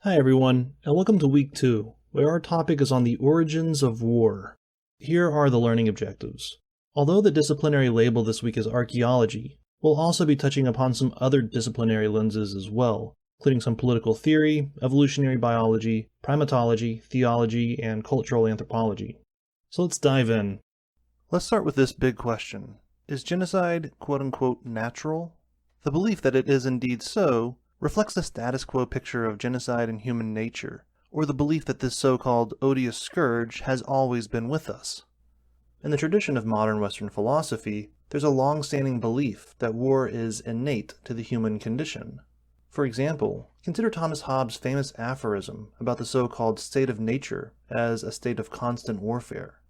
Hi everyone, and welcome to week 2, where our topic is on the origins of war. Here are the learning objectives. Although the disciplinary label this week is archaeology, we'll also be touching upon some other disciplinary lenses as well, including some political theory, evolutionary biology, primatology, theology, and cultural anthropology. So let's dive in. Let's start with this big question. Is genocide quote-unquote natural? The belief that it is indeed so reflects the status quo picture of genocide in human nature, or the belief that this so-called odious scourge has always been with us. In the tradition of modern Western philosophy, there's a long-standing belief that war is innate to the human condition. For example, consider Thomas Hobbes' famous aphorism about the so-called state of nature as a state of constant warfare.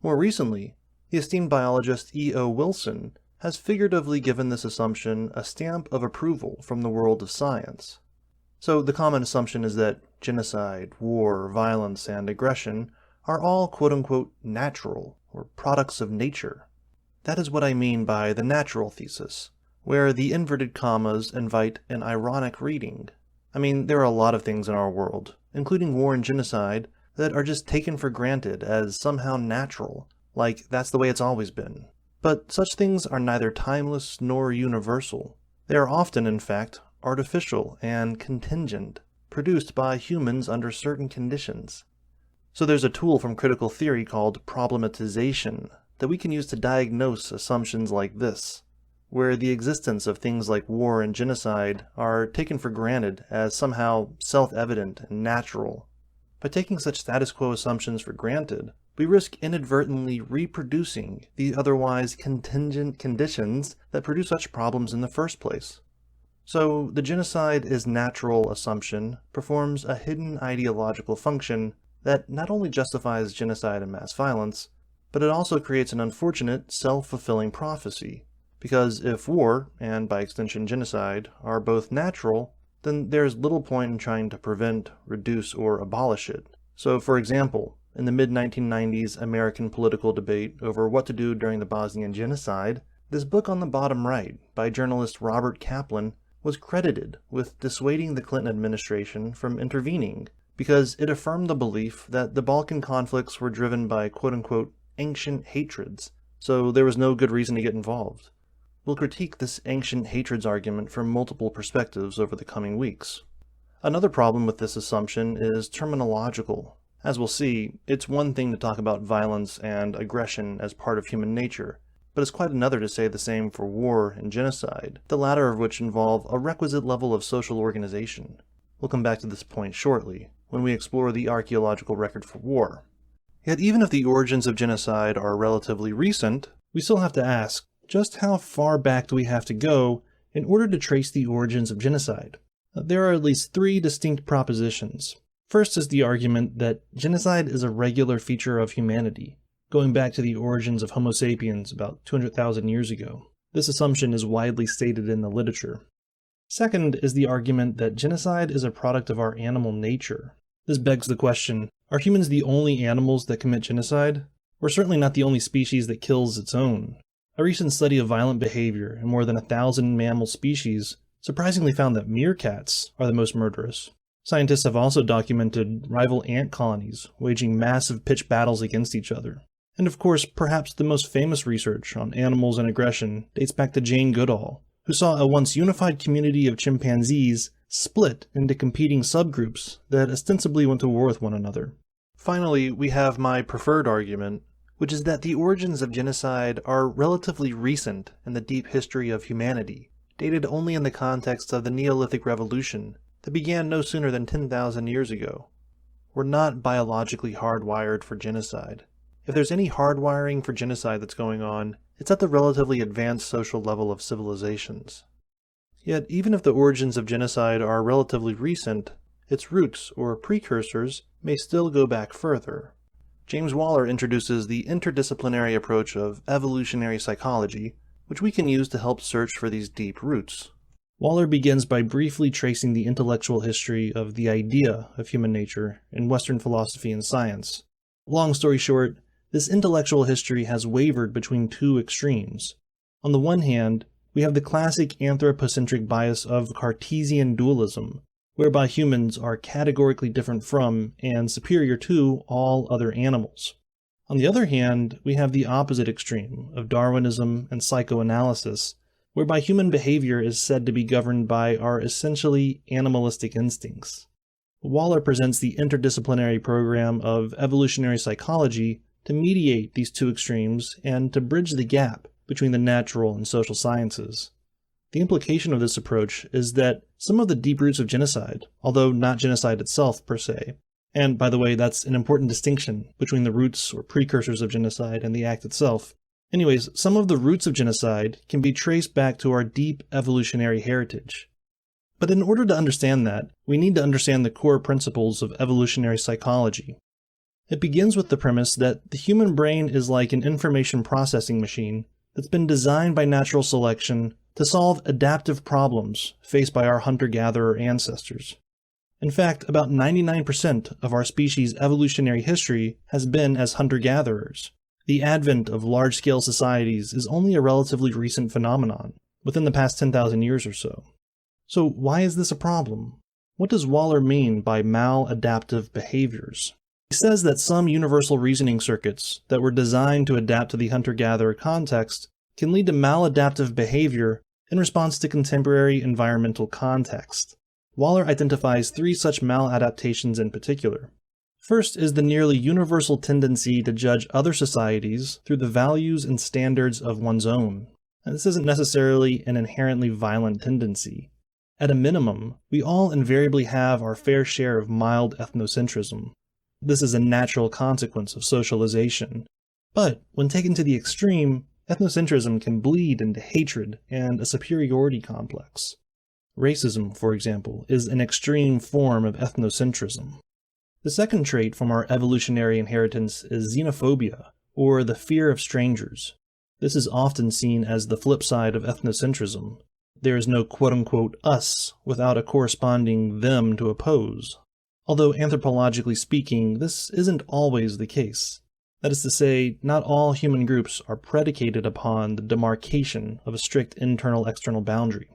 More recently, the esteemed biologist E.O. Wilson has figuratively given this assumption a stamp of approval from the world of science. So the common assumption is that genocide, war, violence, and aggression are all quote-unquote natural, or products of nature. That is what I mean by the natural thesis, where the inverted commas invite an ironic reading. I mean, there are a lot of things in our world, including war and genocide, that are just taken for granted as somehow natural, like that's the way it's always been. But such things are neither timeless nor universal. They are often, in fact, artificial and contingent, produced by humans under certain conditions. So there's a tool from critical theory called problematization that we can use to diagnose assumptions like this, where the existence of things like war and genocide are taken for granted as somehow self-evident and natural. By taking such status quo assumptions for granted, we risk inadvertently reproducing the otherwise contingent conditions that produce such problems in the first place. So, the genocide is natural assumption performs a hidden ideological function that not only justifies genocide and mass violence, but it also creates an unfortunate self-fulfilling prophecy. Because if war, and by extension genocide, are both natural, then there's little point in trying to prevent, reduce, or abolish it. So, for example, in the mid-1990s American political debate over what to do during the Bosnian genocide, this book on the bottom right by journalist Robert Kaplan was credited with dissuading the Clinton administration from intervening because it affirmed the belief that the Balkan conflicts were driven by quote-unquote ancient hatreds, so there was no good reason to get involved. We'll critique this ancient hatreds argument from multiple perspectives over the coming weeks. Another problem with this assumption is terminological. As we'll see, it's one thing to talk about violence and aggression as part of human nature, but it's quite another to say the same for war and genocide, the latter of which involve a requisite level of social organization. We'll come back to this point shortly, when we explore the archaeological record for war. Yet even if the origins of genocide are relatively recent, we still have to ask, just how far back do we have to go in order to trace the origins of genocide? There are at least 3 distinct propositions. First is the argument that genocide is a regular feature of humanity, going back to the origins of Homo sapiens about 200,000 years ago. This assumption is widely stated in the literature. Second is the argument that genocide is a product of our animal nature. This begs the question, are humans the only animals that commit genocide? We're certainly not the only species that kills its own. A recent study of violent behavior in more than 1,000 mammal species surprisingly found that meerkats are the most murderous. Scientists have also documented rival ant colonies waging massive pitched battles against each other. And of course, perhaps the most famous research on animals and aggression dates back to Jane Goodall, who saw a once unified community of chimpanzees split into competing subgroups that ostensibly went to war with one another. Finally, we have my preferred argument, which is that the origins of genocide are relatively recent in the deep history of humanity, dated only in the context of the Neolithic Revolution that began no sooner than 10,000 years ago. We're not biologically hardwired for genocide. If there's any hardwiring for genocide that's going on, it's at the relatively advanced social level of civilizations. Yet, even if the origins of genocide are relatively recent, its roots, or precursors, may still go back further. James Waller introduces the interdisciplinary approach of evolutionary psychology, which we can use to help search for these deep roots. Waller begins by briefly tracing the intellectual history of the idea of human nature in Western philosophy and science. Long story short, this intellectual history has wavered between 2 extremes. On the one hand, we have the classic anthropocentric bias of Cartesian dualism, whereby humans are categorically different from and superior to all other animals. On the other hand, we have the opposite extreme of Darwinism and psychoanalysis, whereby human behavior is said to be governed by our essentially animalistic instincts. Waller presents the interdisciplinary program of evolutionary psychology to mediate these two extremes and to bridge the gap between the natural and social sciences. The implication of this approach is that some of the deep roots of genocide, although not genocide itself per se, and by the way, that's an important distinction between the roots or precursors of genocide and the act itself. Anyways, some of the roots of genocide can be traced back to our deep evolutionary heritage. But in order to understand that, we need to understand the core principles of evolutionary psychology. It begins with the premise that the human brain is like an information processing machine that's been designed by natural selection to solve adaptive problems faced by our hunter-gatherer ancestors. In fact, about 99% of our species' evolutionary history has been as hunter-gatherers. The advent of large-scale societies is only a relatively recent phenomenon, within the past 10,000 years or so. So why is this a problem? What does Waller mean by maladaptive behaviors? He says that some universal reasoning circuits that were designed to adapt to the hunter-gatherer context can lead to maladaptive behavior in response to contemporary environmental context. Waller identifies three such maladaptations in particular. First is the nearly universal tendency to judge other societies through the values and standards of one's own. And this isn't necessarily an inherently violent tendency. At a minimum, we all invariably have our fair share of mild ethnocentrism. This is a natural consequence of socialization. But when taken to the extreme, ethnocentrism can bleed into hatred and a superiority complex. Racism, for example, is an extreme form of ethnocentrism. The second trait from our evolutionary inheritance is xenophobia, or the fear of strangers. This is often seen as the flip side of ethnocentrism. There is no quote-unquote us without a corresponding them to oppose. Although anthropologically speaking, this isn't always the case. That is to say, not all human groups are predicated upon the demarcation of a strict internal-external boundary.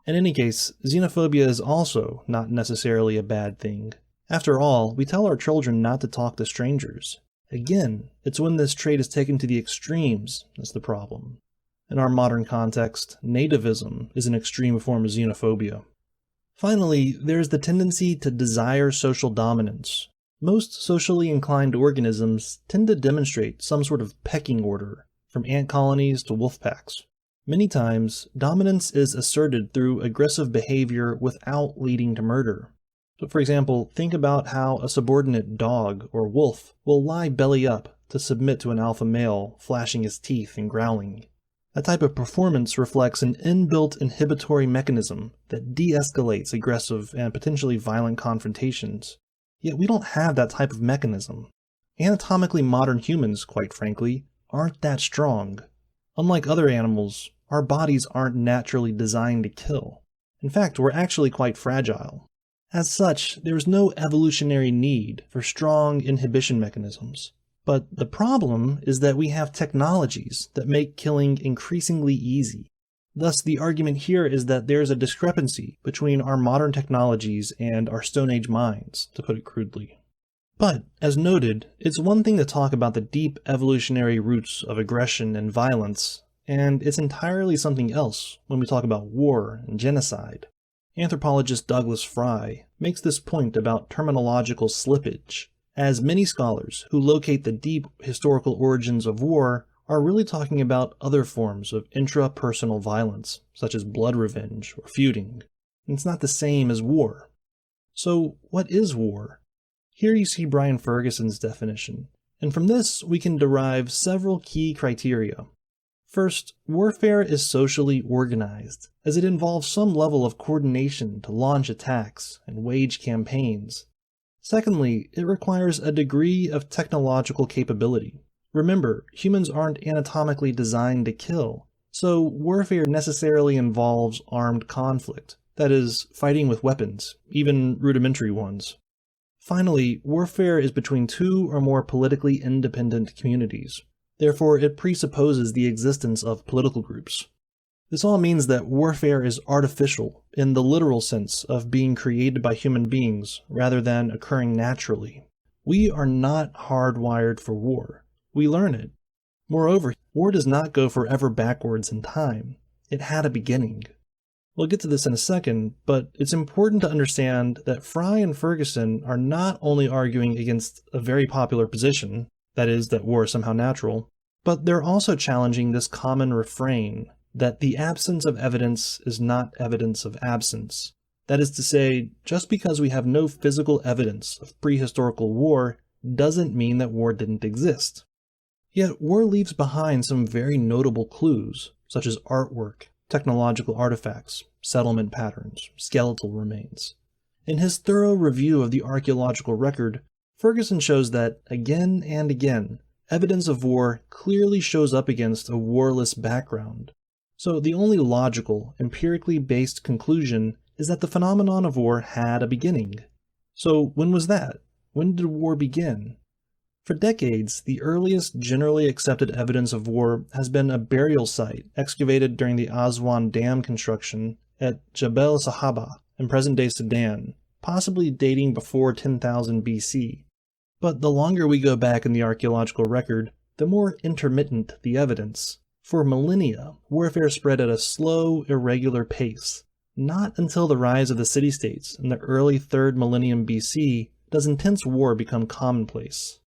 In any case, xenophobia is also not necessarily a bad thing. After all, we tell our children not to talk to strangers. Again, it's when this trait is taken to the extremes that's the problem. In our modern context, nativism is an extreme form of xenophobia. Finally, there is the tendency to desire social dominance. Most socially inclined organisms tend to demonstrate some sort of pecking order, from ant colonies to wolf packs. Many times, dominance is asserted through aggressive behavior without leading to murder. So for example, think about how a subordinate dog or wolf will lie belly up to submit to an alpha male, flashing his teeth and growling. That type of performance reflects an inbuilt inhibitory mechanism that de-escalates aggressive and potentially violent confrontations. Yet we don't have that type of mechanism. Anatomically modern humans, quite frankly, aren't that strong. Unlike other animals, our bodies aren't naturally designed to kill. In fact, we're actually quite fragile. As such, there's no evolutionary need for strong inhibition mechanisms. But the problem is that we have technologies that make killing increasingly easy. Thus, the argument here is that there's a discrepancy between our modern technologies and our Stone Age minds, to put it crudely. But, as noted, it's one thing to talk about the deep evolutionary roots of aggression and violence, and it's entirely something else when we talk about war and genocide. Anthropologist Douglas Fry makes this point about terminological slippage, as many scholars who locate the deep historical origins of war are really talking about other forms of intrapersonal violence, such as blood revenge or feuding. And it's not the same as war. So, what is war? Here you see Brian Ferguson's definition, and from this we can derive several key criteria. First, warfare is socially organized, as it involves some level of coordination to launch attacks and wage campaigns. Secondly, it requires a degree of technological capability. Remember, humans aren't anatomically designed to kill, so warfare necessarily involves armed conflict, that is, fighting with weapons, even rudimentary ones. Finally, warfare is between two or more politically independent communities. Therefore, it presupposes the existence of political groups. This all means that warfare is artificial in the literal sense of being created by human beings rather than occurring naturally. We are not hardwired for war. We learn it. Moreover, war does not go forever backwards in time. It had a beginning. We'll get to this in a second, but it's important to understand that Fry and Ferguson are not only arguing against a very popular position, that is, that war is somehow natural, but they're also challenging this common refrain that the absence of evidence is not evidence of absence. That is to say, just because we have no physical evidence of prehistorical war doesn't mean that war didn't exist. Yet war leaves behind some very notable clues, such as artwork, technological artifacts, settlement patterns, skeletal remains. In his thorough review of the archaeological record, Ferguson shows that, again and again, evidence of war clearly shows up against a warless background. So the only logical, empirically based conclusion is that the phenomenon of war had a beginning. So when was that? When did war begin? For decades, the earliest generally accepted evidence of war has been a burial site excavated during the Aswan Dam construction at Jebel Sahaba in present-day Sudan, possibly dating before 10,000 BC. But the longer we go back in the archaeological record, the more intermittent the evidence. For millennia, warfare spread at a slow, irregular pace. Not until the rise of the city-states in the early 3rd millennium BC does intense war become commonplace.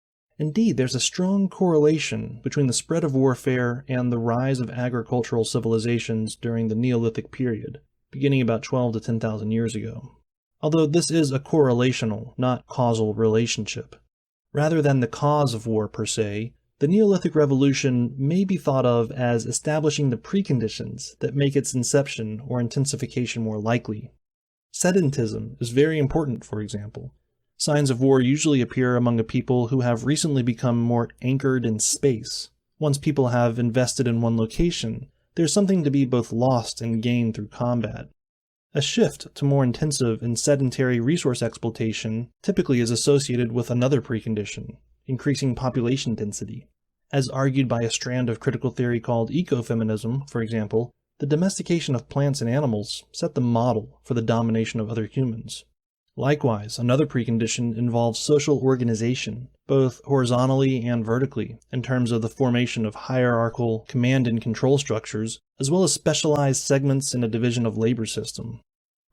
Indeed, there's a strong correlation between the spread of warfare and the rise of agricultural civilizations during the Neolithic period, beginning about 12 to 10,000 years ago. Although this is a correlational, not causal relationship. Rather than the cause of war per se, the Neolithic Revolution may be thought of as establishing the preconditions that make its inception or intensification more likely. Sedentism is very important, for example. Signs of war usually appear among a people who have recently become more anchored in space. Once people have invested in one location, there's something to be both lost and gained through combat. A shift to more intensive and sedentary resource exploitation typically is associated with another precondition, increasing population density. As argued by a strand of critical theory called ecofeminism, for example, the domestication of plants and animals set the model for the domination of other humans. Likewise, another precondition involves social organization, both horizontally and vertically, in terms of the formation of hierarchical command and control structures, as well as specialized segments in a division of labor system.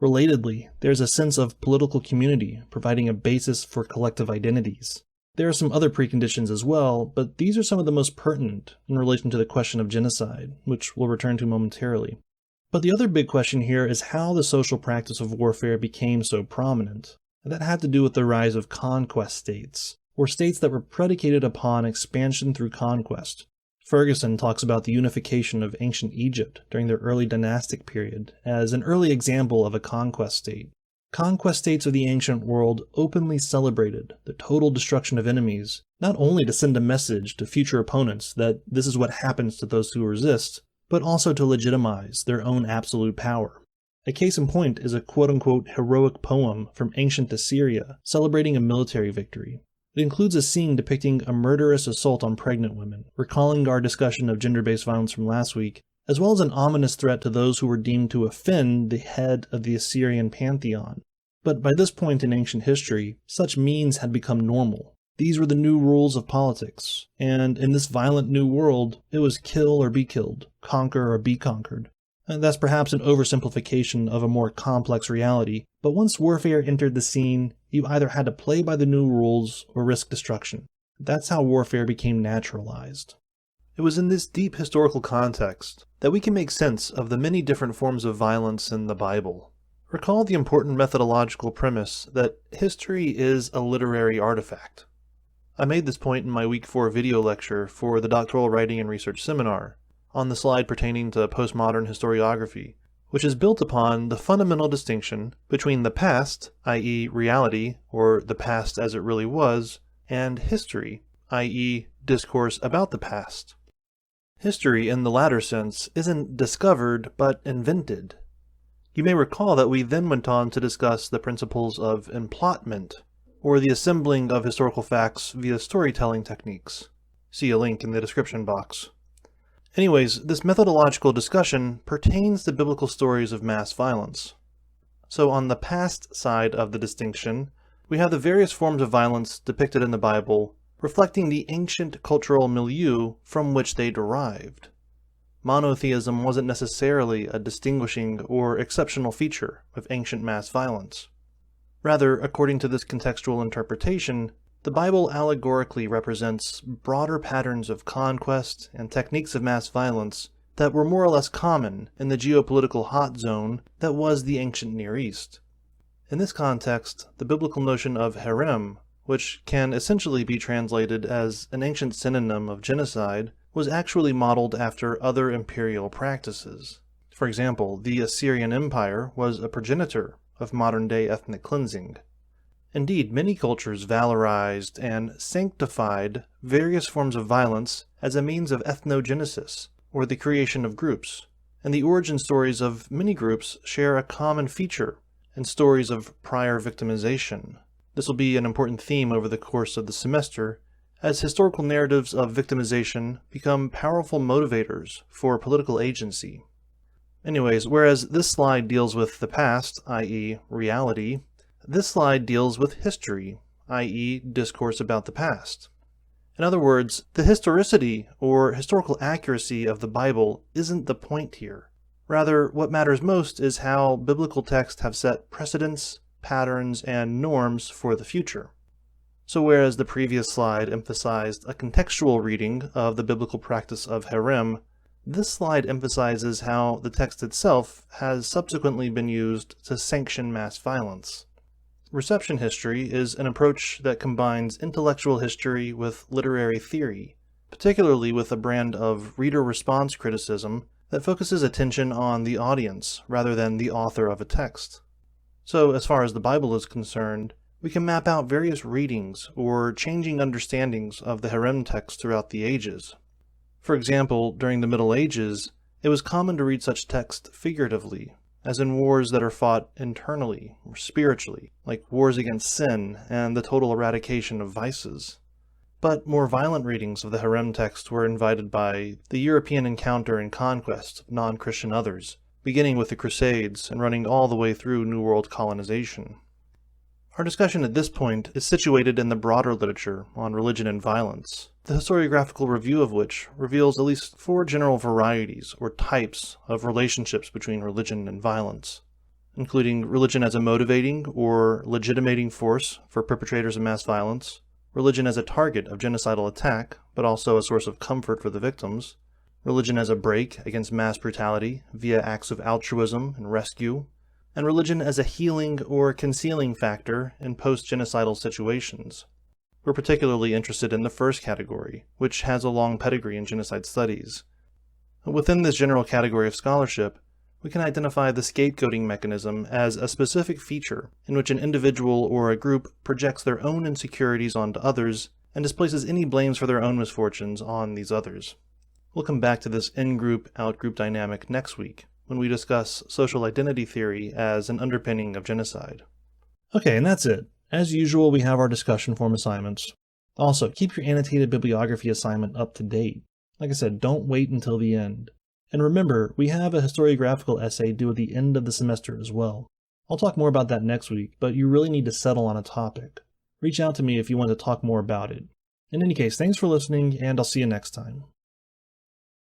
Relatedly, there's a sense of political community providing a basis for collective identities. There are some other preconditions as well, but these are some of the most pertinent in relation to the question of genocide, which we'll return to momentarily. But the other big question here is how the social practice of warfare became so prominent. And that had to do with the rise of conquest states, or states that were predicated upon expansion through conquest. Ferguson talks about the unification of ancient Egypt during the early dynastic period as an early example of a conquest state. Conquest states of the ancient world openly celebrated the total destruction of enemies, not only to send a message to future opponents that this is what happens to those who resist, but also to legitimize their own absolute power. A case in point is a quote-unquote heroic poem from ancient Assyria celebrating a military victory. It includes a scene depicting a murderous assault on pregnant women, recalling our discussion of gender-based violence from last week, as well as an ominous threat to those who were deemed to offend the head of the Assyrian pantheon. But by this point in ancient history, such means had become normal. These were the new rules of politics, and in this violent new world, it was kill or be killed, conquer or be conquered. And that's perhaps an oversimplification of a more complex reality, but once warfare entered the scene, you either had to play by the new rules or risk destruction. That's how warfare became naturalized. It was in this deep historical context that we can make sense of the many different forms of violence in the Bible. Recall the important methodological premise that history is a literary artifact. I made this point in my Week 4 video lecture for the Doctoral Writing and Research Seminar, on the slide pertaining to postmodern historiography, which is built upon the fundamental distinction between the past, i.e. reality, or the past as it really was, and history, i.e. discourse about the past. History, in the latter sense, isn't discovered, but invented. You may recall that we then went on to discuss the principles of emplotment, or the assembling of historical facts via storytelling techniques. See a link in the description box. Anyways, this methodological discussion pertains to biblical stories of mass violence. So on the past side of the distinction, we have the various forms of violence depicted in the Bible, reflecting the ancient cultural milieu from which they derived. Monotheism wasn't necessarily a distinguishing or exceptional feature of ancient mass violence. Rather, according to this contextual interpretation, the Bible allegorically represents broader patterns of conquest and techniques of mass violence that were more or less common in the geopolitical hot zone that was the ancient Near East. In this context, the biblical notion of herem, which can essentially be translated as an ancient synonym of genocide, was actually modeled after other imperial practices. For example, the Assyrian Empire was a progenitor of modern-day ethnic cleansing. Indeed, many cultures valorized and sanctified various forms of violence as a means of ethnogenesis, or the creation of groups, and the origin stories of many groups share a common feature in stories of prior victimization. This will be an important theme over the course of the semester, as historical narratives of victimization become powerful motivators for political agency. Anyways, whereas this slide deals with the past, i.e. reality, this slide deals with history, i.e. discourse about the past. In other words, the historicity or historical accuracy of the Bible isn't the point here. Rather, what matters most is how biblical texts have set precedents, patterns, and norms for the future. So whereas the previous slide emphasized a contextual reading of the biblical practice of herem, this slide emphasizes how the text itself has subsequently been used to sanction mass violence. Reception history is an approach that combines intellectual history with literary theory, particularly with a brand of reader response criticism that focuses attention on the audience rather than the author of a text. So as far as the Bible is concerned, we can map out various readings or changing understandings of the herem text throughout the ages. For example, during the Middle Ages, it was common to read such text figuratively, as in wars that are fought internally or spiritually, like wars against sin and the total eradication of vices. But more violent readings of the herem text were invited by the European encounter and conquest of non-Christian others, beginning with the Crusades and running all the way through New World colonization. Our discussion at this point is situated in the broader literature on religion and violence, the historiographical review of which reveals at least 4 general varieties or types of relationships between religion and violence, including religion as a motivating or legitimating force for perpetrators of mass violence, religion as a target of genocidal attack, but also a source of comfort for the victims, religion as a brake against mass brutality via acts of altruism and rescue, and religion as a healing or concealing factor in post-genocidal situations. We're particularly interested in the first category, which has a long pedigree in genocide studies. Within this general category of scholarship, we can identify the scapegoating mechanism as a specific feature in which an individual or a group projects their own insecurities onto others and displaces any blames for their own misfortunes on these others. We'll come back to this in-group, out-group dynamic next week, when we discuss social identity theory as an underpinning of genocide. Okay, and that's it. As usual, we have our discussion form assignments. Also, keep your annotated bibliography assignment up to date. Like I said, don't wait until the end. And remember, we have a historiographical essay due at the end of the semester as well. I'll talk more about that next week, but you really need to settle on a topic. Reach out to me if you want to talk more about it. In any case, thanks for listening, and I'll see you next time.